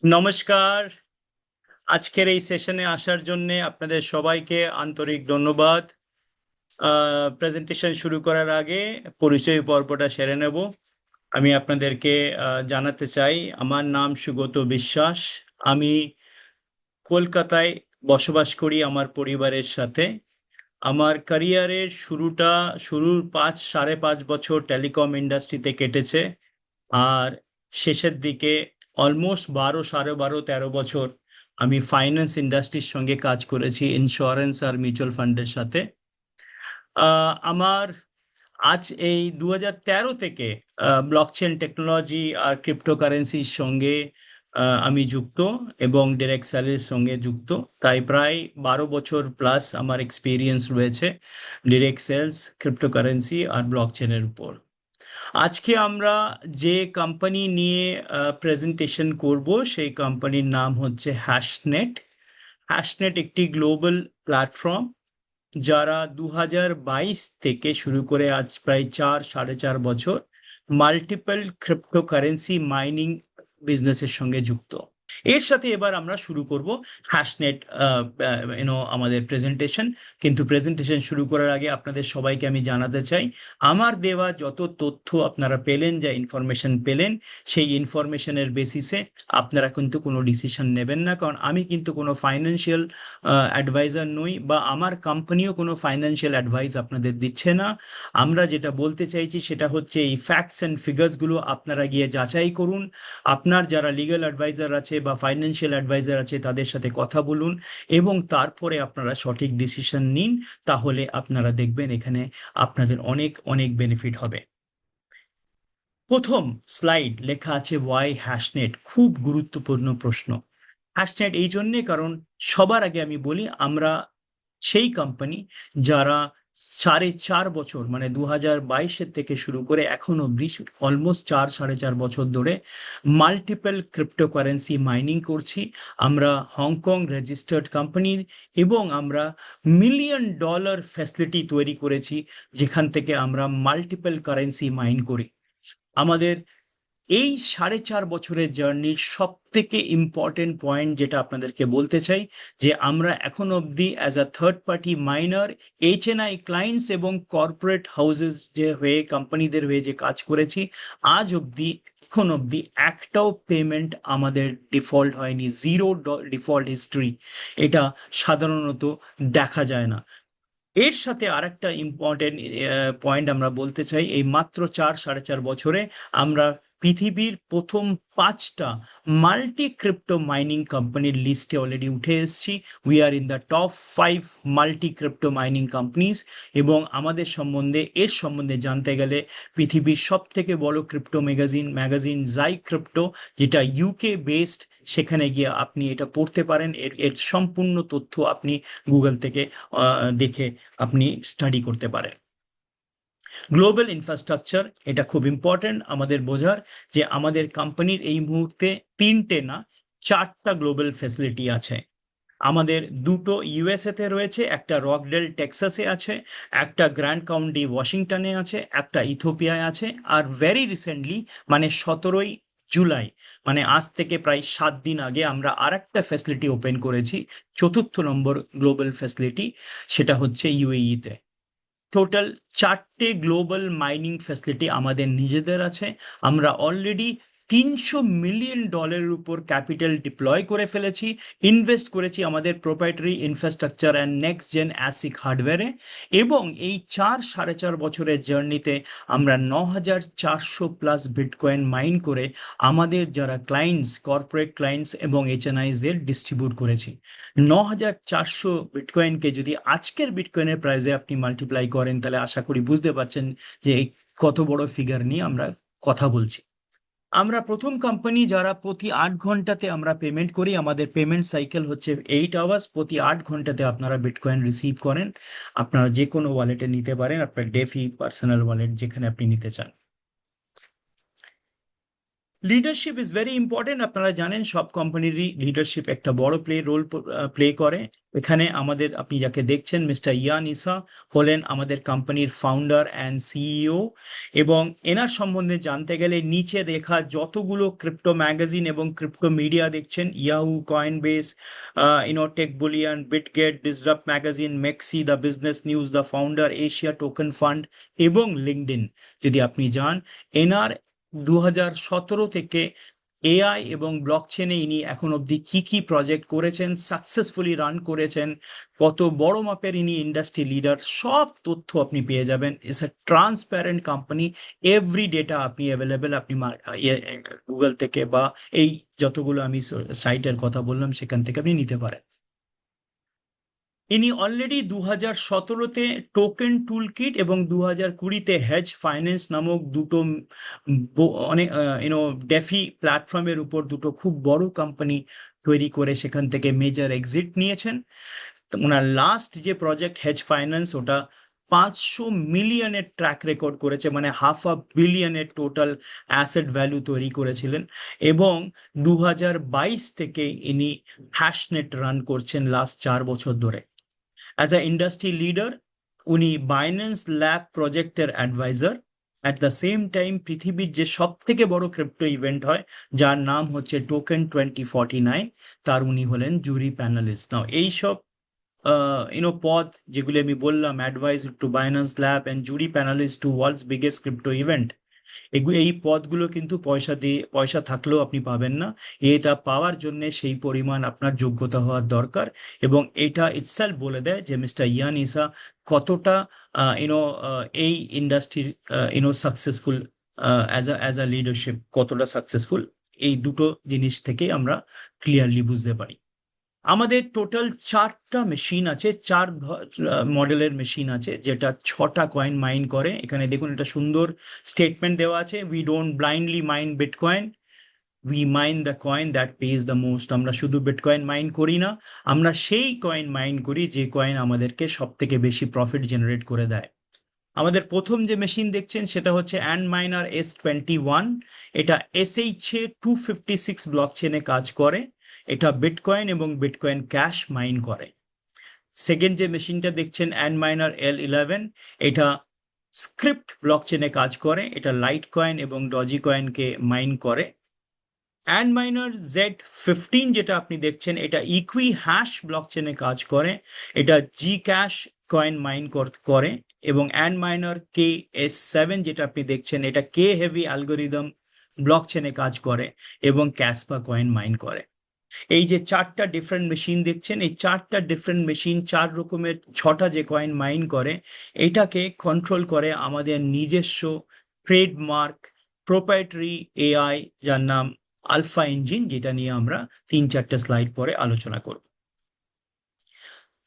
নমস্কার। আজকের এই সেশনে আসার জন্য আপনাদের সবাইকে আন্তরিক ধন্যবাদ। প্রেজেন্টেশন শুরু করার আগে পরিচয় পর্বটা সেরে নেব। আমি আপনাদেরকে জানাতে চাই, আমার নাম সুগত বিশ্বাস। আমি কলকাতায় বসবাস করি আমার পরিবারের সাথে। আমার ক্যারিয়ারের শুরুর 5.5 বছর টেলিকম ইন্ডাস্ট্রিতে কেটেছে। আর শেষের দিকে অলমোস্ট 12, 12.5, 13 বছর আমি ফাইন্যান্স ইন্ডাস্ট্রির সঙ্গে কাজ করেছি, ইন্স্যুরেন্স আর মিউচুয়াল ফান্ডের সাথে। আমার আজ এই 2013 থেকে ব্লকচেন টেকনোলজি আর ক্রিপ্টোকারেন্সির সঙ্গে আমি যুক্ত এবং ডিরেক্ট সেলের সঙ্গে যুক্ত। তাই প্রায় 12 বছর প্লাস আমার এক্সপিরিয়েন্স রয়েছে ডিরেক্ট সেলস, ক্রিপ্টোকারেন্সি আর ব্লকচেনের উপর। আজকে আমরা যে কোম্পানি নিয়ে প্রেজেন্টেশন করব সেই কোম্পানির নাম হচ্ছে হ্যাশনেট। হ্যাশনেট একটি গ্লোবাল প্ল্যাটফর্ম যারা 2022 থেকে শুরু করে আজ প্রায় 4, 4.5 বছর মাল্টিপল ক্রিপ্টোকারেন্সি মাইনিং বিজনেসের সঙ্গে যুক্ত। এর সাথে এবার আমরা শুরু করব হ্যাশনেট আমাদের প্রেজেন্টেশন। কিন্তু প্রেজেন্টেশন শুরু করার আগে আপনাদের সবাইকে আমি জানাতে চাই, আমার দেওয়া যত তথ্য আপনারা পেলেন, যা ইনফরমেশন পেলেন, সেই ইনফরমেশনের বেসিসে আপনারা কিন্তু কোনো ডিসিশন নেবেন না, কারণ আমি কিন্তু কোনো ফাইন্যান্সিয়াল অ্যাডভাইজার নই বা আমার কোম্পানিও কোনো ফাইন্যান্সিয়াল অ্যাডভাইস আপনাদের দিচ্ছে না। আমরা যেটা বলতে চাইছি সেটা হচ্ছে এই ফ্যাক্টস অ্যান্ড ফিগার্সগুলো আপনারা গিয়ে যাচাই করুন। আপনার যারা লিগ্যাল অ্যাডভাইজার আছে বা ফাইন্যান্সিয়াল অ্যাডভাইজার আছে তাদের সাথে কথা বলুন এবং তারপরে আপনারা সঠিক ডিসিশন নিন। তাহলে আপনারা দেখবেন এখানে আপনাদের অনেক অনেক বেনিফিট হবে। প্রথম স্লাইড লেখা আছে ওয়াই হ্যাশনেট। খুব গুরুত্বপূর্ণ প্রশ্ন। হ্যাশনেট এই জন্যে কারণ সবার আগে আমি বলি, আমরা সেই কোম্পানি যারা 4.5 বছর মানে 2022 থেকে শুরু করে এখন অব্দি অলমোস্ট 4, 4.5 বছর ধরে মাল্টিপল ক্রিপ্টোকারেন্সি মাইনিং করছি। আমরা হংকং রেজিস্টার্ড কোম্পানি এবং আমরা $1 মিলিয়ন ফ্যাসিলিটি তৈরি করেছি, যেখান থেকে আমরা মাল্টিপল কারেন্সি মাইন করি। আমাদের এই 4.5 বছরের জার্নির সব থেকে ইম্পর্টেন্ট পয়েন্ট যেটা আপনাদেরকে বলতে চাই, যে আমরা এখন অবধি as a third party minor HNI clients এবং কর্পোরেট হাউসেস যে হয়ে কোম্পানিদের হয়ে যে কাজ করেছি, আজ অবধি এখন অবধি একটাও পেমেন্ট আমাদের ডিফল্ট হয়নি। Zero default history. এটা সাধারণত দেখা যায় না। এর সাথে আরেকটা ইম্পর্টেন্ট পয়েন্ট আমরা বলতে চাই, এই মাত্র 4, 4.5 বছরে আমরা পৃথিবীর প্রথম 5টা মাল্টি ক্রিপ্টো মাইনিং কোম্পানির লিস্টে অলরেডি উঠে এসেছি। We are in the top 5 multi crypto mining companies. এবং আমাদের সম্বন্ধে এর সম্বন্ধে জানতে গেলে পৃথিবীর সব থেকে বড় ক্রিপ্টো ম্যাগাজিন জাই ক্রিপ্টো, যেটা ইউকে বেসড, সেখানে গিয়ে আপনি এটা পড়তে পারেন। এর এর সম্পূর্ণ তথ্য আপনি গুগল থেকে দেখে আপনি স্টাডি করতে পারেন। গ্লোবাল ইনফ্রাস্ট্রাকচার, এটা খুব ইম্পর্টেন্ট আমাদের বোঝার, যে আমাদের কোম্পানির এই মুহূর্তে 3টে না 4টা গ্লোবাল ফ্যাসিলিটি আছে। আমাদের 2টো ইউএসএ তে রয়েছে, একটা রকডেল টেক্সাসে আছে, একটা গ্র্যান্ড কাউন্টি ওয়াশিংটনে আছে, একটা ইথিওপিয়ায় আছে। আর ভেরি রিসেন্টলি মানে 17ই জুলাই, মানে আজ থেকে প্রায় 7 দিন আগে আমরা আরেকটা ফ্যাসিলিটি ওপেন করেছি, 4র্থ নম্বর গ্লোবাল ফ্যাসিলিটি, সেটা হচ্ছে ইউএই তে। টোটাল 4টে গ্লোবাল মাইনিং ফ্যাসিলিটি আমাদের নিজেদের আছে। আমরা অলরেডি $300 মিলিয়ন উপর ক্যাপিটাল ডিপ্লয় করে ফেলেছি, ইনভেস্ট করেছি আমাদের proprietary infrastructure and next gen ASIC হার্ডওয়্যারে। এবং এই 4, 4.5 বছরের জার্নিতে আমরা 9,400+ বিটকয়েন মাইন করে আমাদের যারা ক্লায়েন্টস, কর্পোরেট ক্লায়েন্টস এবং HNIsদের ডিস্ট্রিবিউট করেছি। 9,400 বিটকয়েনকে যদি আজকের বিটকয়েনের প্রাইসে আপনি মাল্টিপ্লাই করেন, তাহলে আশা করি বুঝতে পারছেন যে এই কত বড় ফিগার নিয়ে আমরা কথা বলছি। আমরা প্রথম কোম্পানি যারা প্রতি 8 ঘন্টাতে আমরা পেমেন্ট করি। আমাদের পেমেন্ট সাইকেল হচ্ছে 8 আওয়ার্স। প্রতি 8 ঘন্টাতে আপনারা বিটকয়েন রিসিভ করেন। আপনারা যে কোনো ওয়ালেটে নিতে পারেন, আপনার ডেফি পার্সোনাল ওয়ালেট যেখানে আপনি নিতে চান। Leadership is very important. আপনারা জানেন সব কোম্পানিরই লিডারশিপ একটা বড় রোল প্লে করে। এখানে আমাদের, আপনি যাকে দেখছেন, মিস্টার ইয়ান ইসা হলেন আমাদের কোম্পানির ফাউন্ডার অ্যান্ড সিইও। এবং এনার সম্বন্ধে জানতে গেলে নিচে রেখা যতগুলো ক্রিপ্টো ম্যাগাজিন এবং ক্রিপ্টো মিডিয়া দেখছেন, Yahoo, Coinbase, Tech Bullion, Bitget, Disrupt Magazine, মেক্সি, The Business News, The Founder, Asia Token Fund এবং লিঙ্কডইন, যদি আপনি যান, এনার 2017 থেকে এআই এবং ব্লকচেনে ইনি এখন অবধি কি কি প্রজেক্ট করেছেন, সাকসেসফুলি রান করেছেন, কত বড় মাপের ইনি ইন্ডাস্ট্রি লিডার, সব তথ্য আপনি পেয়ে যাবেন। It's a transparent company. Every data আপনি অ্যাভেলেবেল, আপনি গুগল থেকে বা এই যতগুলো আমি সাইটের কথা বললাম সেখান থেকে আপনি নিতে পারেন। ইনি অলরেডি 2017-তে টোকেন টুল কিট এবং 2020-তে হেজ ফাইন্যান্স নামক দুটো অনেক ডেফি প্ল্যাটফর্মের উপর দুটো খুব বড় কোম্পানি তৈরি করে সেখান থেকে মেজর এক্সিট নিয়েছেন। তো ওনার লাস্ট যে প্রজেক্ট হেজ ফাইন্যান্স, ওটা 500 মিলিয়নের ট্র্যাক রেকর্ড করেছে, মানে 500 মিলিয়নের টোটাল অ্যাসেট ভ্যালু তৈরি করেছিলেন। এবং 2022 থেকে ইনি হ্যাশনেট রান করছেন লাস্ট 4 বছর ধরে। অ্যাজ আ ইন্ডাস্ট্রি লিডার উনি বাইন্যান্স ল্যাব প্রজেক্টের adviser. At the same time পৃথিবীর যে সব থেকে বড় ক্রিপ্টো ইভেন্ট হয়, যার নাম হচ্ছে টোকেন 2049, তার উনি হলেন জুরি প্যানেলিস্ট। নাও এইসব পদ যেগুলি আমি বললাম, advice to Binance Lab and jury panelist to world's biggest crypto event, এই পদগুলো কিন্তু পয়সা থাকলেও আপনি পাবেন না। এটা পাওয়ার জন্য সেই পরিমাণ আপনার যোগ্যতা হওয়ার দরকার। এবং এটা ইটসেলফ বলে দেয় যে মিস্টার ইয়ান ইসা কতটা এই ইন্ডাস্ট্রির সাকসেসফুল, অ্যাজ আ লিডারশিপ কতটা সাকসেসফুল, এই দুটো জিনিস থেকে আমরা ক্লিয়ারলি বুঝতে পারি। আমাদের টোটাল 4টা মেশিন আছে, 4 মডেলের মেশিন আছে, যেটা 6টা কয়েন মাইন করে। এখানে দেখুন একটা সুন্দর স্টেটমেন্ট দেওয়া আছে, we don't blindly mine bitcoin, we mine the coin that page the most. আমরা শুধু বিটকয়েন মাইন করি না, আমরা সেই কয়েন মাইন করি যে কয়েন আমাদেরকে সব থেকে বেশি প্রফিট জেনারেট করে দেয়। আমাদের প্রথম যে মেশিন দেখছেন সেটা হচ্ছে Antminer S21। এটা SHA-256 ব্লক চেনে কাজ করে। এটা বিটকয়েন এবং বিটকয়েন ক্যাশ মাইন করে। সেকেন্ড যে মেশিনটা দেখছেন Antminer L11, এটা স্ক্রিপ্ট ব্লক চেনে কাজ করে। এটা লাইট কয়েন এবং ডজি কয়েনকে মাইন করে। Antminer Z15 যেটা আপনি দেখছেন, এটা ইকুই হ্যাশ ব্লক চেনে কাজ করে। এটা জি ক্যাশ কয়েন মাইন করে। এবং Antminer KS7 যেটা আপনি দেখছেন, এটা কে হেভি অ্যালগোরিদম ব্লক চেনে কাজ করে এবং ক্যাসপা কয়েন মাইন করে। এই যে 4টা ডিফারেন্ট মেশিন দেখছেন, এই 4টা ডিফারেন্ট মেশিন 4 রকমের 6টা যে কয়েন মাইন করে, এটাকে কন্ট্রোল করে আমাদের নিজস্ব ট্রেডমার্ক প্রোপ্রাইটারি এআই, যার নাম আলফা ইঞ্জিন, যেটা নিয়ে আমরা 3-4টে স্লাইড পরে আলোচনা করব।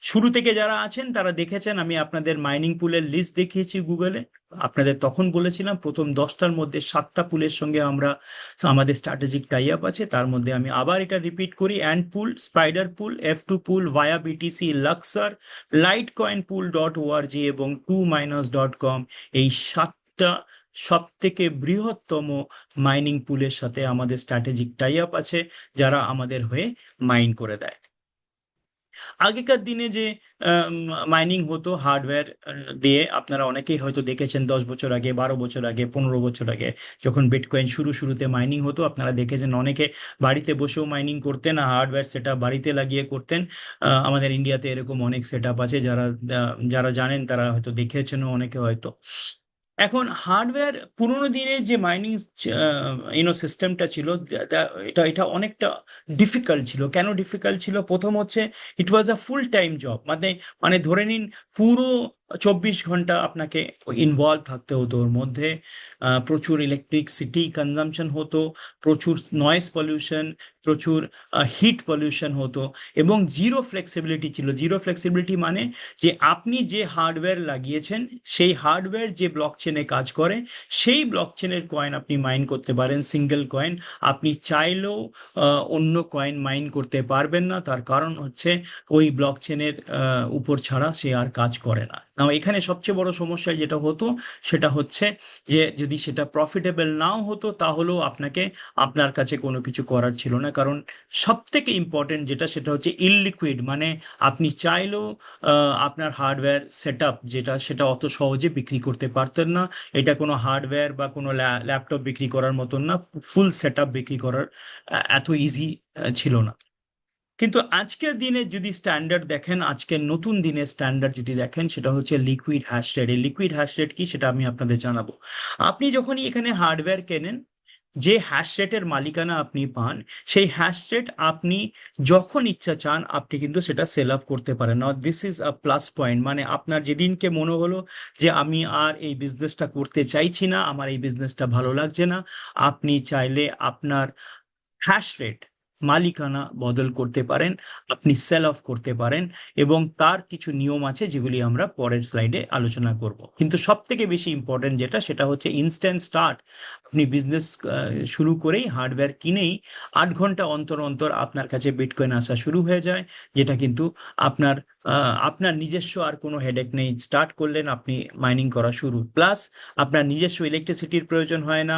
শুরু থেকে যারা আছেন তারা দেখেছেন আমি আপনাদের মাইনিং পুলের লিস্ট দেখিয়েছি গুগলে। আপনাদের তখন বলেছিলাম প্রথম 10টার মধ্যে 7টা পুলের সঙ্গে আমাদের স্ট্র্যাটেজিক টাই আপ আছে। তার মধ্যে আমি আবার এটা রিপিট করি, and pool, spider pool, F2 pool, via BTC, Luxor, Litecoin pool.org এবং 2miners.com, এই 7টা সব থেকে বৃহত্তম মাইনিং পুলের সাথে আমাদের স্ট্র্যাটেজিক টাই আপ আছে, যারা আমাদের হয়ে মাইন করে দেয়। আগেকার দিনে যে মাইনিং হতো হার্ডওয়্যার দিয়ে, আপনারা অনেকেই হয়তো দেখেছেন 10 বছর আগে, 12 বছর আগে, 15 বছর আগে, যখন বিটকয়েন শুরুতে মাইনিং হতো, আপনারা দেখেছেন অনেকে বাড়িতে বসেও মাইনিং করতেন, হার্ডওয়্যার সেট আপ বাড়িতে লাগিয়ে করতেন। আমাদের ইন্ডিয়াতে এরকম অনেক সেট আপ আছে, যারা জানেন তারা হয়তো দেখেছেন, অনেকে হয়তো। এখন হার্ডওয়্যার, পুরোনো দিনের যে মাইনিং সিস্টেমটা ছিল, এটা অনেকটা ডিফিকাল্ট ছিল। কেন ডিফিকাল্ট ছিল? প্রথম হচ্ছে, ইট ওয়াজ আ ফুল টাইম জব, মানে ধরে নিন পুরো 24 ঘন্টা আপনাকে ইনভলভ থাকতে হতো ওর মধ্যে। প্রচুর ইলেকট্রিসিটি কনজামশন হতো, প্রচুর নয়েজ পলিউশন, প্রচুর হিট পলিউশন হতো, এবং জিরো ফ্লেক্সিবিলিটি ছিল। জিরো ফ্লেক্সিবিলিটি মানে যে আপনি যে হার্ডওয়্যার লাগিয়েছেন, সেই হার্ডওয়্যার যে ব্লক চেনে কাজ করে, সেই ব্লক চেনের কয়েন আপনি মাইন করতে পারেন, সিঙ্গেল কয়েন। আপনি চাইলেও অন্য কয়েন মাইন করতে পারবেন না, তার কারণ হচ্ছে ওই ব্লক চেনের উপর ছাড়া সে আর কাজ করে না। নাও এখানে সবচেয়ে বড় সমস্যা যেটা হতো সেটা হচ্ছে যে যদি সেটা প্রফিটেবল নাও হতো তাহলেও আপনাকে আপনার কাছে কোনো কিছু করার ছিল না, কারণ সব থেকে ইম্পর্টেন্ট যেটা সেটা হচ্ছে ইললিকুইড, মানে আপনি চাইলেও আপনার হার্ডওয়্যার সেট আপ যেটা সেটা অত সহজে বিক্রি করতে পারতেন না। এটা কোনো হার্ডওয়্যার বা কোনো ল্যাপটপ বিক্রি করার মতন না, ফুল সেট আপ বিক্রি করার এত ইজি ছিল না। কিন্তু আজকের দিনে যদি স্ট্যান্ডার্ড দেখেন, আজকের নতুন দিনের স্ট্যান্ডার্ড যদি দেখেন, সেটা হচ্ছে লিকুইড হ্যাশ রেট। এই লিকুইড হ্যাশ রেট কি সেটা আমি আপনাদের জানাবো। আপনি যখনই এখানে হার্ডওয়্যার কেনেন, যে হ্যাশ রেটের মালিকানা আপনি পান, সেই হ্যাশ রেট আপনি যখন ইচ্ছা চান আপনি কিন্তু সেটা সেল অফ করতে পারেন। না, this is a plus point, মানে আপনার যেদিনকে মনে হলো যে আমি আর এই বিজনেসটা করতে চাইছি না, আমার এই বিজনেসটা ভালো লাগছে না, আপনি চাইলে আপনার হ্যাশ রেট মালিকানা বদল করতে পারেন, আপনি সেল অফ করতে পারেন, এবং তার কিছু নিয়ম আছে যেগুলি আমরা পরের স্লাইডে আলোচনা করব। কিন্তু সব থেকে বেশি ইম্পর্টেন্ট যেটা সেটা হচ্ছে ইনস্ট্যান্ট স্টার্ট। আপনি বিজনেস শুরু করেই হার্ডওয়্যার কিনেই 8 ঘন্টা অন্তর অন্তর আপনার কাছে বিটকয়েন আসা শুরু হয়ে যায়, যেটা কিন্তু আপনার আপনার নিজস্ব আর কোনো হেডেক নেই। স্টার্ট করলেন, আপনি মাইনিং করা শুরু, প্লাস আপনার নিজস্ব ইলেকট্রিসিটির প্রয়োজন হয় না,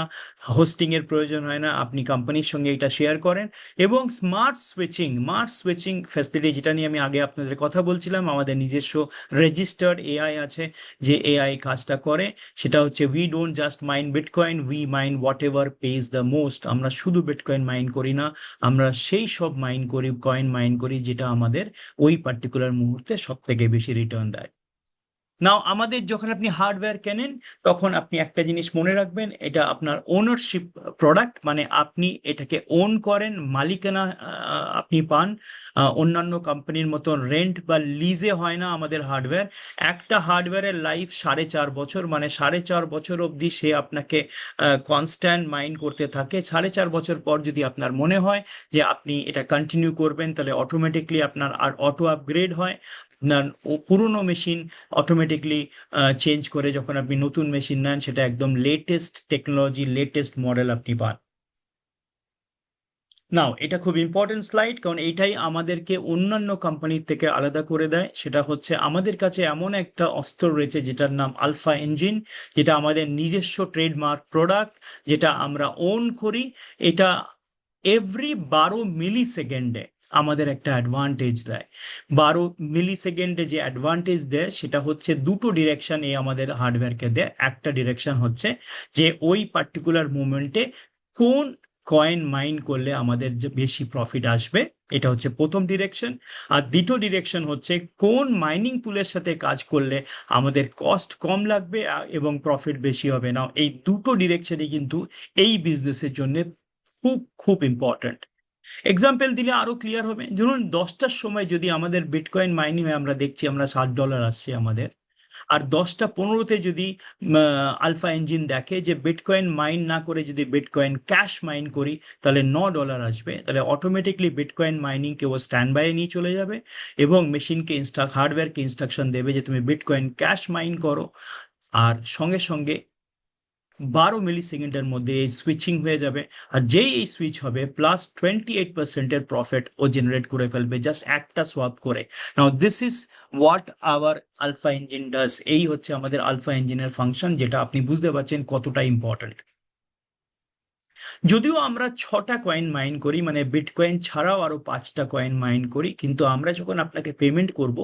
হোস্টিং এর প্রয়োজন হয় না, আপনি কোম্পানির সঙ্গে এটা শেয়ার করেন। এবং স্মার্ট সুইচিং ফ্যাসিলিটি, যেটা নিয়ে আমি আগে আপনাদের কথা বলছিলাম, আমাদের নিজস্ব রেজিস্টার্ড এআই আছে যে এআই কাজটা করে, সেটা হচ্ছে we don't just mine bitcoin, we mine what ever page the most. আমরা শুধু বিটকয়েন মাইন করি না, আমরা সেই সব কয়েন মাইন করি যেটা আমাদের ওই পার্টিকুলার মুহূর্তে সব থেকে বেশি রিটার্ন দেয়। নাও আমাদের যখন আপনি হার্ডওয়্যার কেনেন, তখন আপনি একটা জিনিস মনে রাখবেন, এটা আপনার ওনারশিপ প্রোডাক্ট, মানে আপনি এটাকে ওন করেন, মালিকানা আপনি পান। অন্যান্য কোম্পানির মতন রেন্ট বা লিজে হয় না আমাদের হার্ডওয়্যার। একটা হার্ডওয়্যারের লাইফ 4.5 বছর, মানে 4.5 বছর অবধি সে আপনাকে কনস্ট্যান্ট মাইন করতে থাকে। 4.5 বছর পর যদি আপনার মনে হয় যে আপনি এটা কন্টিনিউ করবেন, তাহলে অটোমেটিকলি আপনার আর অটো আপগ্রেড হয়। আপনার পুরনো মেশিন অটোমেটিকলি চেঞ্জ করে যখন আপনি নতুন মেশিন নেন, সেটা একদম লেটেস্ট টেকনোলজি, লেটেস্ট মডেল আপনি পান। নাও এটা খুব ইম্পর্টেন্ট স্লাইড, কারণ এইটাই আমাদেরকে অন্যান্য কোম্পানির থেকে আলাদা করে দেয়। সেটা হচ্ছে আমাদের কাছে এমন একটা অস্ত্র রয়েছে যেটার নাম আলফা ইঞ্জিন, যেটা আমাদের নিজস্ব ট্রেডমার্ক প্রোডাক্ট, যেটা আমরা ওন করি। এটা এভরি 12 মিলি সেকেন্ডে আমাদের একটা অ্যাডভান্টেজ দেয়। 12 মিলি সেকেন্ডে যে অ্যাডভান্টেজ দেয় সেটা হচ্ছে দুটো ডিরেকশন এ আমাদের হার্ডওয়্যারকে দেয়। একটা ডিরেকশন হচ্ছে যে ওই পার্টিকুলার মোমেন্টে কোন কয়েন মাইন করলে আমাদের যে বেশি প্রফিট আসবে, এটা হচ্ছে প্রথম ডিরেকশন। আর দ্বিতীয় ডিরেকশন হচ্ছে কোন মাইনিং পুলের সাথে কাজ করলে আমাদের কস্ট কম লাগবে এবং প্রফিট বেশি হবে। না, এই দুটো ডিরেকশনই কিন্তু এই বিজনেসের জন্য খুব খুব ইম্পর্ট্যান্ট। এক্সাম্পল দিলে আরো ক্লিয়ার হবে, ধরুন 10টার সময় যদি আমাদের বিটকয়েন মাইনিং হয়, আমরা দেখছি আমরা $60 আসছে আমাদের, আর 10টা 15-তে যদি আলফা ইঞ্জিন দেখে যে বিটকয়েন মাইন না করে যদি বিটকয়েন ক্যাশ মাইন করি, তাহলে $9 আসবে, তাহলে অটোমেটিকলি বিটকয়েন মাইনিং কেউ স্ট্যান্ড বাই নিয়ে চলে যাবে এবং মেশিনকে হার্ডওয়্যারকে ইনস্ট্রাকশন দেবে যে তুমি বিটকয়েন ক্যাশ মাইন করো। আর সঙ্গে সঙ্গে 12 মিলি সেকেন্ডের মধ্যে এই সুইচিং হয়ে যাবে। আর যেই এই সুইচ হবে, +28%-এর প্রফিট ও জেনারেট করে ফেলবে জাস্ট একটা সোয়াপ করে। Now this is what our alpha engine does. এই হচ্ছে আমাদের আলফা ইঞ্জিনের ফাংশন, যেটা আপনি বুঝতে পারছেন কতটা ইম্পর্ট্যান্ট। যদিও আমরা 6টা কয়েন মাইন করি, মানে বিটকয়েন ছাড়াও আরো 5টা কয়েন মাইন করি, কিন্তু আমরা যখন আপনাকে পেমেন্ট করব,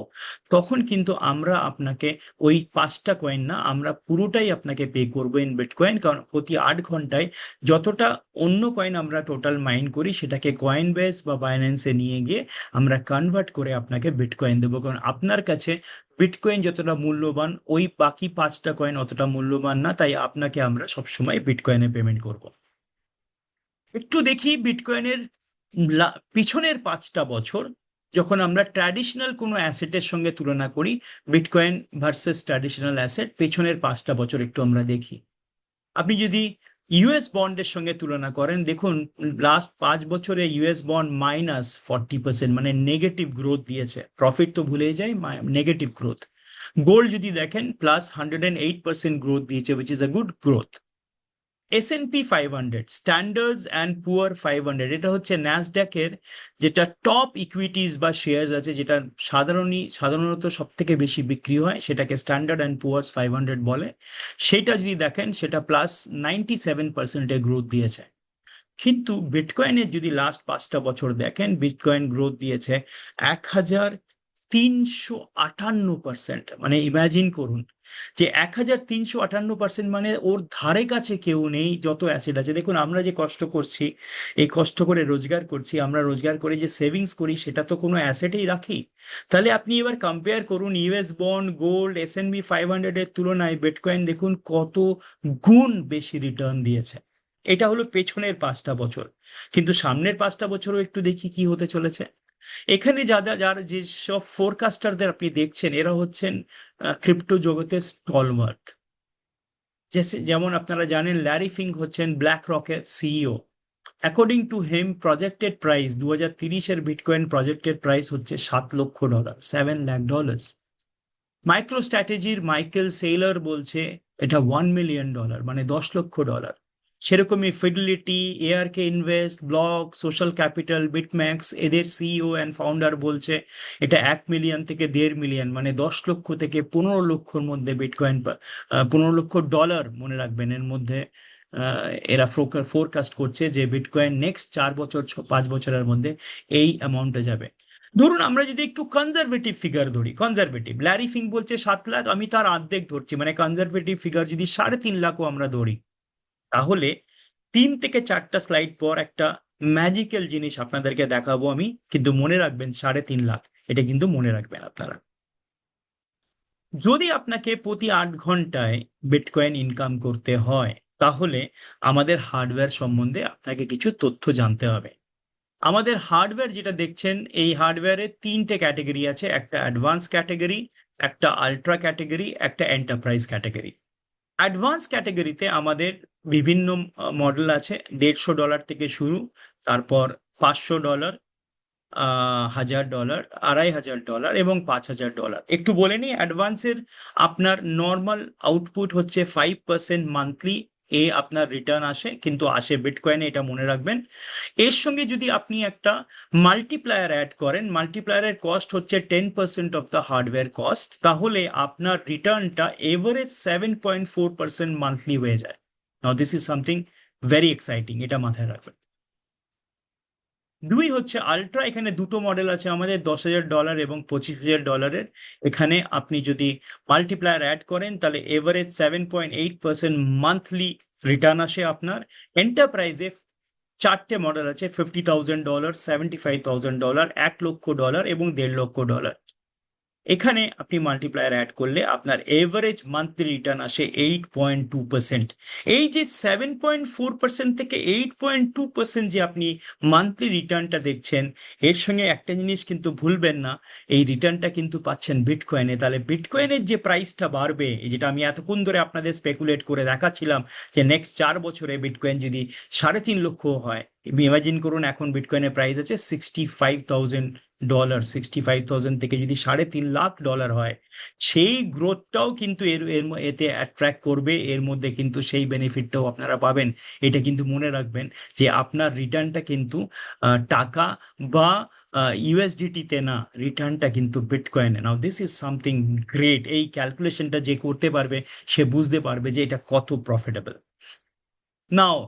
তখন কিন্তু আমরা আপনাকে ওই 5টা কয়েন না, আমরা পুরোটাই আপনাকে পে করবো ইন বিটকয়েন, কারণ প্রতি 8 ঘন্টায় যতটা অন্য কয়েন আমরা টোটাল মাইন করি, সেটাকে কয়েন বেস বা বাইন্যান্সে নিয়ে গিয়ে আমরা কনভার্ট করে আপনাকে বিটকয়েন দেবো। কারণ আপনার কাছে বিটকয়েন যতটা মূল্যবান, ওই বাকি 5টা কয়েন অতটা মূল্যবান না, তাই আপনাকে আমরা সবসময় বিটকয়েনে পেমেন্ট করব। একটু দেখি বিটকয়েনের পিছনের 5টা বছর, যখন আমরা ট্র্যাডিশনাল কোনো অ্যাসেটের সঙ্গে তুলনা করি, বিটকয়েন ভার্সেস ট্র্যাডিশনাল অ্যাসেট, পেছনের 5টা বছর একটু আমরা দেখি। আপনি যদি ইউএস বন্ডের সঙ্গে তুলনা করেন, দেখুন লাস্ট 5 বছরে ইউএস বন্ড -40%, মানে নেগেটিভ গ্রোথ দিয়েছে। প্রফিট তো ভুলে যাই, নেগেটিভ গ্রোথ। গোল্ড যদি দেখেন +108% গ্রোথ দিয়েছে, which is a good growth. S&P 500, standards and poor 500, এটা হচ্ছে ন্যাসড্যাকের যেটা টপ ইকুইটিস বা শেয়ার আছে, যেটা সাধারণত সব থেকে বেশি বিক্রি হয়, সেটাকে স্ট্যান্ডার্ড অ্যান্ড পুয়ার্স 500 বলে। সেটা যদি দেখেন, সেটা +97%-এর গ্রোথ দিয়েছে। কিন্তু বিটকয়েনের যদি লাস্ট 5টা বছর দেখেন, বিটকয়েন গ্রোথ দিয়েছে 1358%। মানে ইমাজিন করুন যে 1358%, মানে ওর ধারে কাছে কেউ নেই যত অ্যাসেট আছে। দেখুন, আমরা যে কষ্ট করছি, এই কষ্ট করে রোজগার করছি, আমরা রোজগার করে যে সেভিংস করি, সেটা তো কোনো অ্যাসেটেই রাখি। তাহলে আপনি এবার কম্পেয়ার করুন ইউএস বন্ড, গোল্ড, S&P 500-এর তুলনায় বিটকয়েন দেখুন কত গুণ বেশি রিটার্ন দিয়েছে। এটা হলো পেছনের 5টা বছর। কিন্তু সামনের 5টা বছরও একটু দেখি কি হতে চলেছে। এখানে যারা যেসব ফোরকাস্টারদের আপনি দেখছেন, এরা হচ্ছেন ক্রিপ্টো জগতের স্টলওয়ার্থ। যেমন আপনারা জানেন, ল্যারি ফিঙ্ক হচ্ছেন ব্ল্যাক রকের CEO. According to him, projected price 2030-এর বিটকয়েন প্রজেক্টেড প্রাইস হচ্ছে $7 লক্ষ, $7 লাখ। মাইক্রো স্ট্র্যাটেজির মাইকেল সেইলার বলছে এটা $1 মিলিয়ন, মানে $10 লক্ষ। সেরকমই Fidelity, ARK Invest, Block, Social Capital, Bitmax, এদের সিইও অ্যান্ড ফাউন্ডার বলছে এটা 1 মিলিয়ন থেকে 1.5 মিলিয়ন, মানে 10 লক্ষ থেকে 15 লক্ষর মধ্যে বিটকয়েন, $15 লক্ষ, মনে রাখবেন। এর মধ্যে এরা ফোরকাস্ট করছে যে বিটকয়েন নেক্সট 4 বছর 5 বছরের মধ্যে এই অ্যামাউন্টে যাবে। ধরুন আমরা যদি একটু কনজারভেটিভ ফিগার ধরি, কনজারভেটিভ, ল্যারি ফিঙ্ক বলছে 7 লাখ, আমি তার অর্ধেক ধরছি, মানে কনজারভেটিভ ফিগার যদি 3.5 লাখও আমরা ধরি, তাহলে 3 থেকে 4টা স্লাইড পর একটা ম্যাজিক্যাল জিনিস আপনাদেরকে দেখাবো আমি, কিন্তু মনে রাখবেন 3.5 লাখ, এটা কিন্তু মনে রাখবেন আপনারা। যদি আপনাকে প্রতি 8 ঘন্টায় বিটকয়েন ইনকাম করতে হয়, তাহলে আমাদের হার্ডওয়্যার সম্বন্ধে আপনাকে কিছু তথ্য জানতে হবে। আমাদের হার্ডওয়্যার যেটা দেখছেন, এই হার্ডওয়্যারে 3টে ক্যাটাগরি আছে, একটা অ্যাডভান্স ক্যাটাগরি, একটা আল্ট্রা ক্যাটাগরি, একটা এন্টারপ্রাইজ ক্যাটাগরি। অ্যাডভান্স ক্যাটাগরিতে আমাদের বিভিন্ন মডেল আছে, $150 থেকে শুরু, তারপর $500, $1000, $2500 এবং $5000। একটু বলে নিই, অ্যাডভান্সের আপনার নর্মাল আউটপুট হচ্ছে 5% মান্থলি আপনার রিটার্ন আসে, কিন্তু আসে বিটকয়েনে, এটা মনে রাখবেন। এর সঙ্গে যদি আপনি একটা মাল্টিপ্লায়ার অ্যাড করেন, মাল্টিপ্লায়ারের কস্ট হচ্ছে 10% অফ দ্য হার্ডওয়্যার কস্ট, তাহলে আপনার রিটার্নটা এভারেজ 7.4% মান্থলি হয়ে যায়। Now this is something very exciting, এটা মাথায় রাখবেন। দুই হচ্ছে আলট্রা, এখানে দুটো মডেল আছে আমাদের, $10,000 এবং $25,000। এখানে আপনি যদি মাল্টিপ্লায়ার অ্যাড করেন, তাহলে এভারেজ 7.8% মান্থলি রিটার্ন আসে আপনার। এন্টারপ্রাইজে 4টে মডেল আছে, $50,000, $75,000, $1 লক্ষ এবং $1.5 লক্ষ। এখানে আপনি মাল্টিপ্লায়ার অ্যাড করলে আপনার এভারেজ মান্থলি রিটার্ন আসে 8.2%। এই যে 7.4% থেকে 8.2% যে আপনি মান্থলি রিটার্নটা দেখছেন, এর সঙ্গে একটা জিনিস কিন্তু ভুলবেন না, এই রিটার্নটা কিন্তু পাচ্ছেন বিটকয়েনে। তাহলে বিটকয়েনের যে প্রাইসটা বাড়বে, যেটা আমি এতক্ষণ ধরে আপনাদের স্পেকুলেট করে দেখাচ্ছিলাম, যে নেক্সট 4 বছরে বিটকয়েন যদি 3.5 লক্ষ হয়, ইমাজিন করুন এখন বিটকয়েনের প্রাইস আছে $65,000, 65,000 থেকে যদি $3.5 লাখ হয়, সেই গ্রোথটাও কিন্তু এতে অ্যাট্রাক্ট করবে, এর মধ্যে কিন্তু সেই বেনিফিটটাও আপনারা পাবেন। এটা কিন্তু মনে রাখবেন যে আপনার রিটার্নটা কিন্তু টাকা বা ইউএসডিটিতে না, রিটার্নটা কিন্তু বিটকয়েনে। নাও দিস ইজ সামথিং গ্রেট। এই ক্যালকুলেশনটা যে করতে পারবে, সে বুঝতে পারবে যে এটা কত প্রফিটেবল। নাও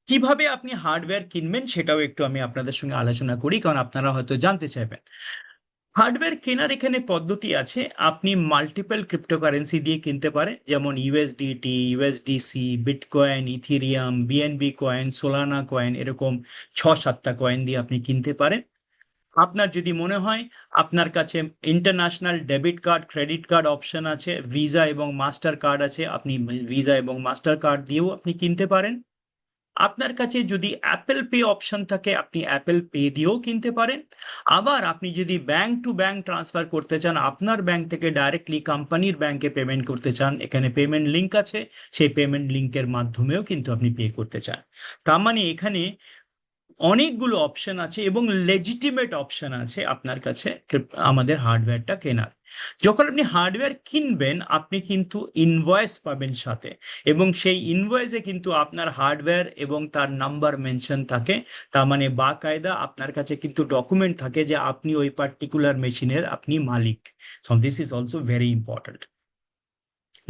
কিভাবে আপনি হার্ডওয়্যার কিনবেন, সেটাও একটু আমি আপনাদের সঙ্গে আলোচনা করি, কারণ আপনারা হয়তো জানতে চাইবেন। হার্ডওয়্যার কেনার এখানে পদ্ধতি আছে, আপনি মাল্টিপল ক্রিপ্টোকারেন্সি দিয়ে কিনতে পারেন, যেমন USDT, USDC, bitcoin, ethereum, BNB coin, Solana coin, এরকম 6-7টা কয়েন দিয়ে আপনি কিনতে পারেন। আপনার যদি মনে হয় আপনার কাছে international debit card, credit card option আছে, ভিসা এবং মাস্টার কার্ড আছে, আপনি ভিসা এবং মাস্টার কার্ড দিয়েও আপনি কিনতে পারেন। আপনার কাছে যদি অ্যাপেল পে অপশন থাকে, আপনি অ্যাপেল পে দিয়েও কিনতে পারেন। আবার আপনি যদি ব্যাংক টু ব্যাংক ট্রান্সফার করতে চান, আপনার ব্যাংক থেকে ডাইরেক্টলি কোম্পানির ব্যাংকে পেমেন্ট করতে চান, এখানে পেমেন্ট লিঙ্ক আছে, সেই পেমেন্ট লিঙ্কের মাধ্যমেও কিন্তু আপনি পে করতে চান। তার মানে এখানে অনেকগুলো অপশন আছে এবং লেজিটিমেট অপশন আছে আপনার কাছে আমাদের হার্ডওয়্যারটা কেনার। যখন আপনি হার্ডওয়্যার কিনবেন আপনি কিন্তু ইনভয়েস পাবেন সাথে, এবং সেই ইনভয়েসে কিন্তু আপনার হার্ডওয়্যার এবং তার নাম্বার মেনশন থাকে। তার মানে বাকায়দা আপনার কাছে কিন্তু ডকুমেন্ট থাকে যে আপনি ওই পার্টিকুলার মেশিনের আপনি মালিক। So this is also very important.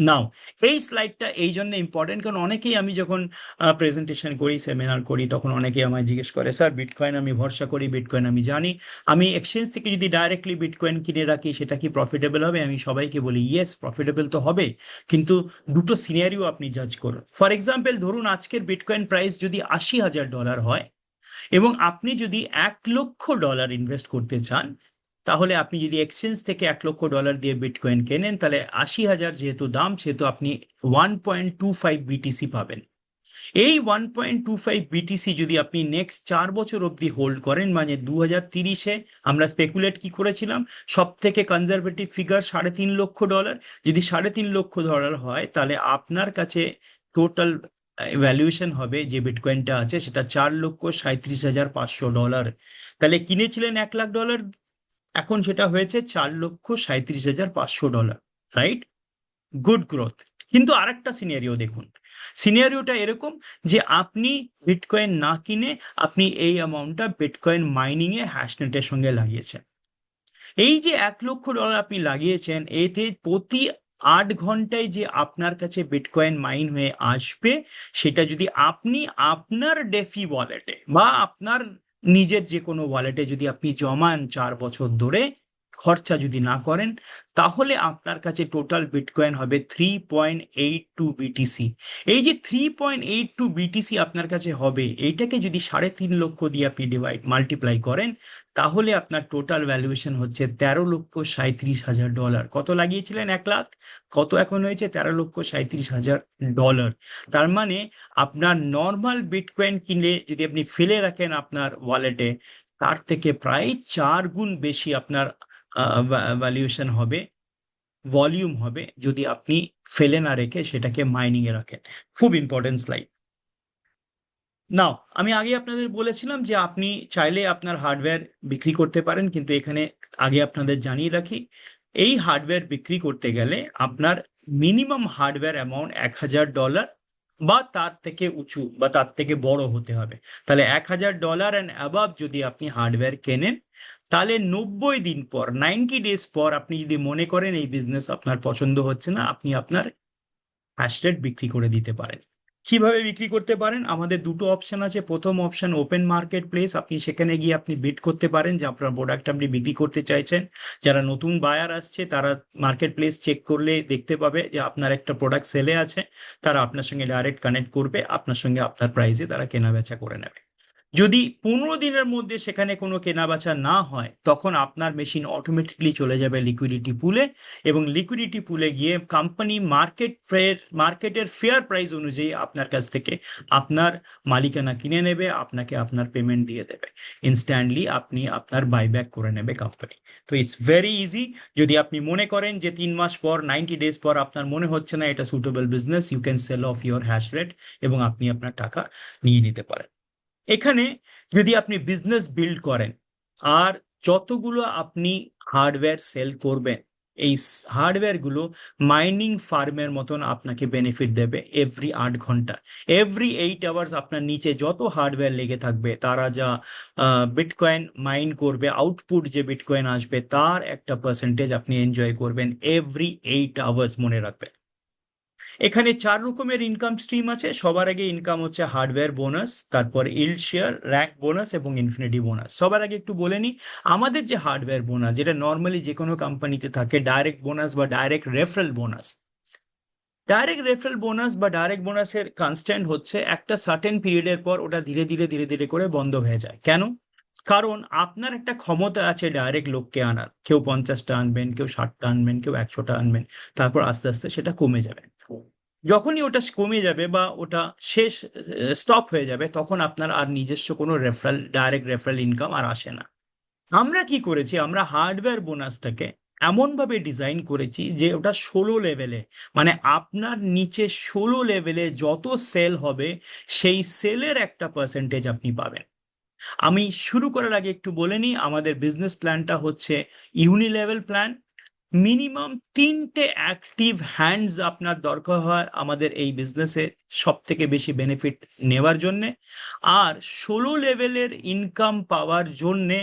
Now, এই স্লাইডটা এই জন্য ইম্পর্টেন্ট কারণ অনেকেই, আমি যখন প্রেজেন্টেশন করি, সেমিনার করি, তখন অনেকেই আমায় জিজ্ঞেস করে, স্যার বিটকয়েন আমি ভরসা করি, বিটকয়েন আমি জানি, আমি এক্সচেঞ্জ থেকে যদি ডাইরেক্টলি বিটকয়েন কিনে রাখি সেটা কি প্রফিটেবল হবে? আমি সবাইকে বলি ইয়েস, প্রফিটেবল তো হবে, কিন্তু দুটো সিনারিও আপনি জাজ করুন। ফর এক্সাম্পল, ধরুন আজকের বিটকয়েন প্রাইস যদি $80,000 হয় এবং আপনি যদি $1,00,000 ইনভেস্ট করতে চান, তাহলে আপনি যদি এক্সচেঞ্জ থেকে $1,00,000 দিয়ে বিটকয়েন কেনেন, তাহলে 80,000 যেহেতু দাম, সেহেতু আপনি 1.25 বিটিসি পাবেন। এই 1.25 বিটিসি যদি আপনি নেক্সট 4 বছর অবধি হোল্ড করেন, মানে 2030-এ আমরা স্পেকুলেট কি করেছিলাম, সব থেকে কনজারভেটিভ ফিগার $3.5 লক্ষ। যদি $3.5 লক্ষ হয়, তাহলে আপনার কাছে টোটাল ভ্যালুয়েশন হবে যে বিটকয়েনটা আছে সেটা $4,37,500। তাহলে কিনেছিলেন $1,00,000, এখন সেটা হয়েছে $4,37,500, রাইট? Good growth. কিন্তু আরেকটা সিনারিও দেখুন, সিনারিওটা এরকম যে আপনি বিটকয়েন না কিনে আপনি এই অ্যামাউন্টটা বিটকয়েন মাইনিং এ হ্যাশনেটের সঙ্গে লাগিয়েছেন। এই যে $1,00,000 আপনি লাগিয়েছেন, এতে প্রতি 8 ঘন্টায় যে আপনার কাছে বিটকয়েন মাইন হয়ে আসবে, সেটা যদি আপনি আপনার ডেফি ওয়ালেটে বা আপনার নিজের যে কোনো ওয়ালেটে যদি আপনি জমান 4 বছর ধরে, খরচা যদি না করেন, তাহলে আপনার কাছে টোটাল বিটকয়েন হবে 3.82 বিটিসি। এই যে 3.82 বিটিসি আপনার কাছে হবে, এইটাকে যদি 3.5 লক্ষ দিয়ে আপনি মাল্টিপ্লাই করেন, তাহলে আপনার টোটাল ভ্যালুয়েশন হচ্ছে $13,37,000। কত লাগিয়েছিলেন? 1,00,000। কত এখন হয়েছে? $13,37,000। তার মানে আপনার নর্মাল বিটকয়েন কিনলে যদি আপনি ফেলে রাখেন আপনার ওয়ালেটে, তার থেকে প্রায় 4 গুণ বেশি আপনার ভ্যালুয়েশন হবে, ভলিউম হবে, যদি আপনি ফেলে না রেখে সেটাকে মাইনিং এ রাখেন। খুব ইম্পর্টেন্ট স্লাইড। নাও, আমি আগে আপনাদের বলেছিলাম যে আপনি চাইলে আপনার হার্ডওয়্যার বিক্রি করতে পারেন, কিন্তু এখানে আগে আপনাদের জানিয়ে রাখি, এই হার্ডওয়্যার বিক্রি করতে গেলে আপনার মিনিমাম হার্ডওয়্যার অ্যামাউন্ট $1,000 বা তার থেকে উঁচু বা তার থেকে বড় হতে হবে। তাহলে $1,000 অ্যান্ড অ্যাবাভ যদি আপনি হার্ডওয়্যার কেনেন, তাহলে 90 দিন পর, 90 ডেজ পর, আপনি যদি মনে করেন এই বিজনেস আপনার পছন্দ হচ্ছে না, আপনি আপনার হ্যাশটেগ বিক্রি করে দিতে পারেন। কিভাবে বিক্রি করতে পারেন? আমাদের দুটো অপশন আছে। প্রথম অপশন ওপেন মার্কেট প্লেস, আপনি সেখানে গিয়ে আপনি বিড করতে পারেন যে আপনার প্রোডাক্ট আপনি বিক্রি করতে চাইছেন। যারা নতুন বায়ার আসছে তারা মার্কেট প্লেস চেক করলে দেখতে পাবে যে আপনার একটা প্রোডাক্ট সেলে আছে, তারা আপনার সঙ্গে ডাইরেক্ট কানেক্ট করবে, আপনার সঙ্গে আপনার প্রাইসে তারা কেনা বেচা করে নেবে। যদি 15 দিনের মধ্যে সেখানে কোনো কেনাবেচা না হয়, তখন আপনার মেশিন অটোমেটিকলি চলে যাবে লিকুইডিটি পুলে, এবং লিকুইডিটি পুলে গিয়ে কোম্পানি মার্কেটের ফেয়ার প্রাইস অনুযায়ী আপনার কাছ থেকে আপনার মালিকানা কিনে নেবে, আপনাকে আপনার পেমেন্ট দিয়ে দেবে, ইনস্ট্যান্টলি আপনি আপনার বাইব্যাক করে নেবে কোম্পানি। তো ইটস ভেরি ইজি। যদি আপনি মনে করেন যে 3 মাস পর, 90 ডেজ পর আপনার মনে হচ্ছে না এটা suitable business, you can sell off your hash rate এবং আপনি আপনার টাকা নিয়ে নিতে পারেন। এখানে যদি আপনি বিজনেস বিল্ড করেন আর যতগুলো আপনি হার্ডওয়্যার সেল করবেন, এই হার্ডওয়্যার গুলো মাইনিং ফার্মের মতন আপনাকে বেনিফিট দেবে। এভরি 8 ঘন্টা, এভরি 8 আওয়ার্স আপনার নিচে যত হার্ডওয়্যার লেগে থাকবে, তারা যা বিটকয়েন মাইন করবে, আউটপুট যে বিটকয়েন আসবে, তার একটা পার্সেন্টেজ আপনি এনজয় করবেন এভরি 8 আওয়ার্স, মনে রাখবেন। এখানে 4 রকমের ইনকাম স্ট্রিম আছে। সবার আগে ইনকাম হচ্ছে হার্ডওয়্যার বোনাস, তারপর ইল্ড শেয়ার, র্যাঙ্ক বোনাস এবং ইনফিনিটি বোনাস। সবার আগে একটু বলে নিই, আমাদের যে হার্ডওয়্যার বোনাস, যেটা নর্মালি যে কোনো কোম্পানিতে থাকে, ডাইরেক্ট বোনাস বা direct referral bonus. Direct referral bonus বা ডাইরেক্ট বোনাসের কনস্ট্যান্ট হচ্ছে একটা সার্টেন পিরিয়ডের পর ওটা ধীরে ধীরে ধীরে ধীরে করে বন্ধ হয়ে যায়। কেন? কারণ আপনার একটা ক্ষমতা আছে ডাইরেক্ট লোককে আনার, কেউ 50টা আনবেন, কেউ 60টা আনবেন, কেউ 100টা আনবেন, তারপর আস্তে আস্তে সেটা কমে যাবে। যখনই ওটা কমে যাবে বা ওটা শেষ, স্টপ হয়ে যাবে, তখন আপনার আর নিজস্ব কোনো ডাইরেক্ট রেফারেল ইনকাম আর আসে না। আমরা কি করেছি, আমরা হার্ডওয়্যার বোনাসটাকে এমন ভাবে ডিজাইন করেছি যে ওটা 16 লেভেলে, মানে আপনার নিচে 16 লেভেলে যত সেল হবে, সেই সেলের একটা পার্সেন্টেজ আপনি পাবেন। আমি শুরু করার আগে একটু বলে নিই, আমাদের বিজনেস প্ল্যানটা হচ্ছে ইউনিলেভেল প্ল্যান। মিনিমাম 3টে অ্যাক্টিভ হ্যান্ডস আপনার দরকার হয় আমাদের এই বিজনেসে সব থেকে বেশি বেনিফিট নেওয়ার জন্যে। আর 16 লেভেলের ইনকাম পাওয়ার জন্যে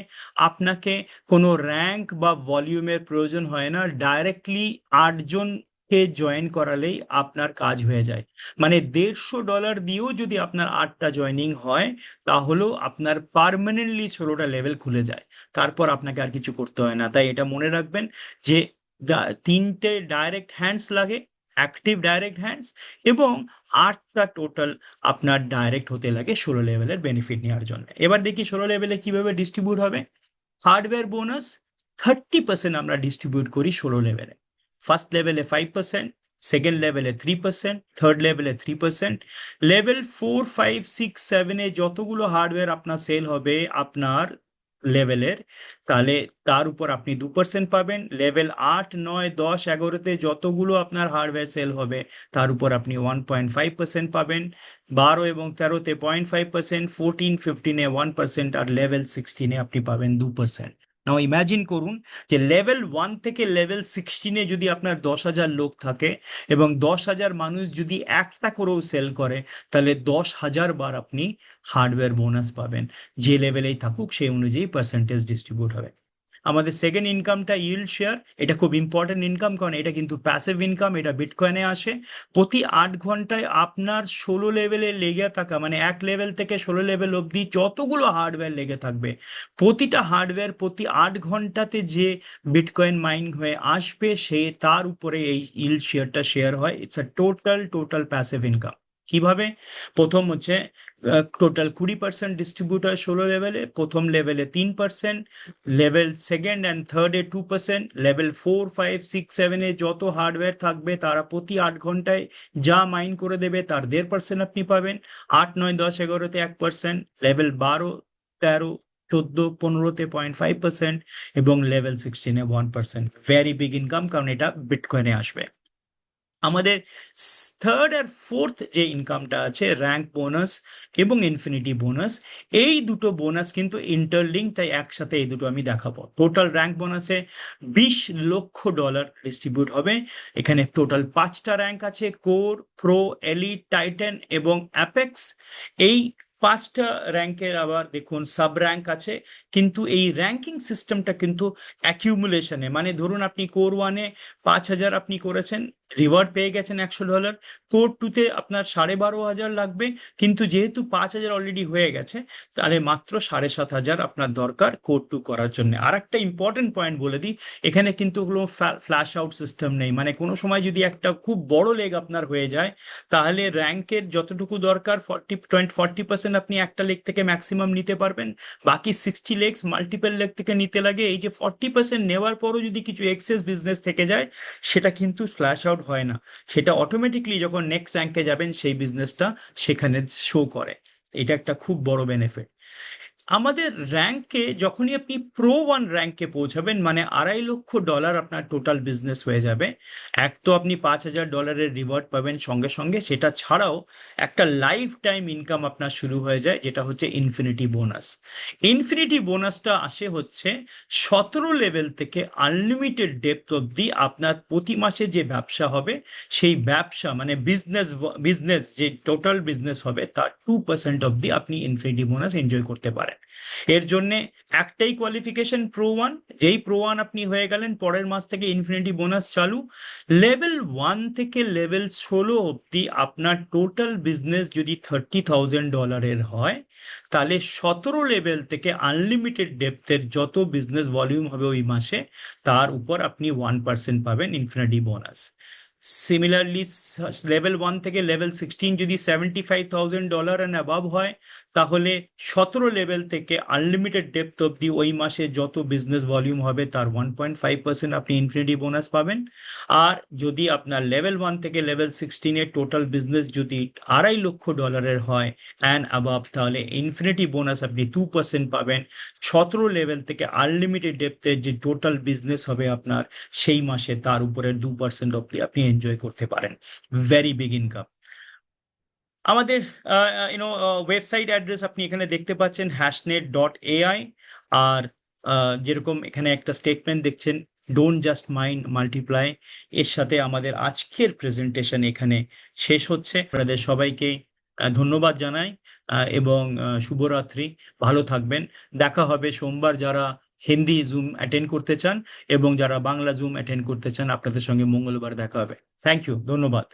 আপনাকে কোনো র্যাঙ্ক বা ভলিউমের প্রয়োজন হয় না, ডাইরেক্টলি 8জনকে জয়েন করালেই আপনার কাজ হয়ে যায়। মানে $150 দিয়েও যদি আপনার 8টা জয়েনিং হয়, তাহলেও আপনার পার্মানেন্টলি 16টা লেভেল খুলে যায়। তারপর আপনাকে আর কিছু করতে হয় না। তাই এটা মনে রাখবেন যে 3টে ডাইরেক্ট হ্যান্ডস লাগে, অ্যাক্টিভ ডাইরেক্ট হ্যান্ডস, এবং 8টা টোটাল আপনার ডাইরেক্ট হতে লাগে 16 লেভেলের বেনিফিট নেওয়ার জন্য। এবার দেখি 16 লেভেলে কিভাবে ডিস্ট্রিবিউট হবে। হার্ডওয়্যার বোনাস 30% আমরা ডিস্ট্রিবিউট করি 16 লেভেলে। ফার্স্ট লেভেলে 5%, সেকেন্ড লেভেলে 3%, থার্ড লেভেলে 3%। লেভেল 4, 5, 6, 7-এ যতগুলো হার্ডওয়্যার আপনার সেল হবে আপনার লেভেলের, তাহলে তার উপর আপনি 2% পাবেন। লেভেল 8, 9, 10, 11-তে যতগুলো আপনার হার্ডওয়্যার সেল হবে তার উপর আপনি 1.5% পাবেন। 12 এবং 13-তে 0.5%, 14, 15-এ 1%, আর লেভেল 16-এ আপনি পাবেন 2%। নাও ইমাজিন করুন যে লেভেল 1 থেকে লেভেল 16-এ যদি আপনার 10,000 লোক থাকে এবং 10,000 মানুষ যদি একটা করেও সেল করে, তাহলে 10,000 বার আপনি হার্ডওয়্যার বোনাস পাবেন। যে লেভেলেই থাকুক সেই অনুযায়ী পার্সেন্টেজ ডিস্ট্রিবিউট হবে। আমাদের সেকেন্ড ইনকামটা ইল্ড শেয়ার। এটা খুব ইম্পর্টেন্ট ইনকাম, কারণ এটা কিন্তু প্যাসিভ ইনকাম, এটা বিটকয়েনে আসে। প্রতি 8 ঘন্টায় আপনার 16 লেভেলে লেগে থাকা, মানে 1 লেভেল থেকে 16 লেভেল অবধি যতগুলো হার্ডওয়্যার লেগে থাকবে, প্রতিটা হার্ডওয়্যার প্রতি 8 ঘন্টাতে যে বিটকয়েন মাইন হয়ে আসবে, সে তার উপরে এই ইল্ড শেয়ারটা শেয়ার হয়। It's a total passive income. কিভাবে? প্রথম হচ্ছে টোটাল 20% ডিস্ট্রিবিউট হয় 16 লেভেলে। প্রথম লেভেলে 3%, লেভেল সেকেন্ড অ্যান্ড থার্ডে 2%, লেভেল 4, 5, 6, 7-এ যত হার্ডওয়্যার থাকবে তারা প্রতি 8 ঘন্টায় যা মাইন করে দেবে তার 1.5% আপনি পাবেন। 8, 9, 10, 11-তে 1%, লেভেল 12, 13, 14, 15-তে 0.5%, এবং লেভেল 16-এ 1%। ভেরি বিগ ইনকাম, কারণ এটা বিটকয়েনে আসবে। আমাদের থার্ড আর ফোর্থ যে ইনকামটা আছে, র্যাঙ্ক বোনাস এবং ইনফিনিটি বোনাস, এই দুটো বোনাস কিন্তু ইন্টারলিঙ্ক, তাই একসাথে এই দুটো আমি দেখাবো। টোটাল র্যাঙ্ক বোনাসে $20 লক্ষ ডিস্ট্রিবিউট হবে। এখানে টোটাল 5টা র্যাঙ্ক আছে: কোর, প্রো, এলিট, টাইটান এবং অ্যাপেক্স। এই 5টা র্যাঙ্কের আবার দেখুন সাব র্যাঙ্ক আছে, কিন্তু এই র্যাঙ্কিং সিস্টেমটা কিন্তু অ্যাকিউমুলেশনে, মানে ধরুন আপনি কোর 1-এ 5,000 আপনি করেছেন, রিওয়ার্ড পেয়ে গেছেন $100। কোর 2-তে আপনার 12,500 লাগবে, কিন্তু যেহেতু 5,000 অলরেডি হয়ে গেছে, তাহলে মাত্র 7,500 আপনার দরকার কোর 2 করার জন্য। আর একটা ইম্পর্টেন্ট পয়েন্ট বলে দিই, এখানে কিন্তু কোনো ফ্ল্যাশ আউট সিস্টেম নেই। মানে কোনো সময় যদি একটা খুব বড় লেগ আপনার হয়ে যায়, তাহলে র্যাঙ্কের যতটুকু দরকার 40% আপনি একটা লেগ থেকে ম্যাক্সিমাম নিতে পারবেন। বাকি 60 লেগস মাল্টিপল লেগ থেকে নিতে লাগে। এই যে 40% নেওয়ার পরও যদি কিছু এক্সেস বিজনেস থেকে যায়, সেটা কিন্তু ফ্ল্যাশ আউট হয় না, সেটা অটোমেটিকলি যখন নেক্সট র্যাঙ্কে যাবেন সেই বিজনেসটা সেখানে শো করে। এটা একটা খুব বড় বেনিফিট। আমাদের র্যাঙ্কে যখনই আপনি প্রো 1 র্যাঙ্কে পৌঁছাবেন, মানে $2.5 লক্ষ আপনার টোটাল বিজনেস হয়ে যাবে। এক তো আপনি $5,000 রিওয়ার্ড পাবেন সঙ্গে সঙ্গে, সেটা ছাড়াও একটা লাইফ টাইম ইনকাম আপনার শুরু হয়ে যায়, যেটা হচ্ছে ইনফিনিটি বোনাস। ইনফিনিটি বোনাসটা আসে হচ্ছে 17 লেভেল থেকে আনলিমিটেড ডেপথ অবধি আপনার প্রতি মাসে যে ব্যবসা হবে, সেই ব্যবসা মানে বিজনেস যে টোটাল বিজনেস হবে তার 2% অবধি আপনি ইনফিনিটি বোনাস এনজয় করতে পারেন। এর জন্যে একটাই কোয়ালিফিকেশন, প্রো 1। যেই প্রো 1 আপনি হয়ে গেলেন, পরের মাস থেকে ইনফিনিটি বোনাস চালু। লেভেল 1 থেকে লেভেল 16 অবধি আপনার টোটাল বিজনেস যদি $30,000 হয়, তাহলে 17 লেভেল থেকে আনলিমিটেড ডেপথের যত বিজনেস ভলিউম হবে ওই মাসে, তার উপর আপনি 1% পাবেন ইনফিনিটি বোনাস। সিমিলারলি লেভেল 1 থেকে লেভেল 16 যদি $75,000 অ্যান্ড অ্যাবাভ হয়, তাহলে 17 লেভেল থেকে আনলিমিটেড ডেপথ অবধি ওই মাসে যত বিজনেস ভলিউম হবে তার 1.5% আপনি ইনফিনিটি বোনাস পাবেন। আর যদি আপনার লেভেল 1 থেকে লেভেল 16-এর টোটাল বিজনেস যদি $2.5 লক্ষ হয় অ্যান্ড অ্যাবাভ, তাহলে ইনফিনিটি বোনাস আপনি 2% পাবেন। 17 লেভেল থেকে আনলিমিটেড ডেপথের যে টোটাল বিজনেস হবে আপনার সেই মাসে, তার উপরে 2% অব্দি আপনি এনজয় করতে পারেন। Very big income. আমাদের ওয়েবসাইট অ্যাড্রেস আপনি এখানে দেখতে পাচ্ছেন hashnet.ai। আর যেরকম এখানে একটা স্টেটমেন্ট দেখছেন, ডোন্ট জাস্ট মাইন্ড মাল্টিপ্লাই, এর সাথে আমাদের আজকের প্রেজেন্টেশন এখানে শেষ হচ্ছে। আপনাদের সবাইকে ধন্যবাদ জানাই, এবং শুভরাত্রি, ভালো থাকবেন। দেখা হবে সোমবার, যারা হিন্দি জুম অ্যাটেন্ড করতে চান এবং যারা বাংলা জুম অ্যাটেন্ড করতে চান আপনাদের সঙ্গে মঙ্গলবার দেখা হবে। থ্যাংক ইউ, ধন্যবাদ।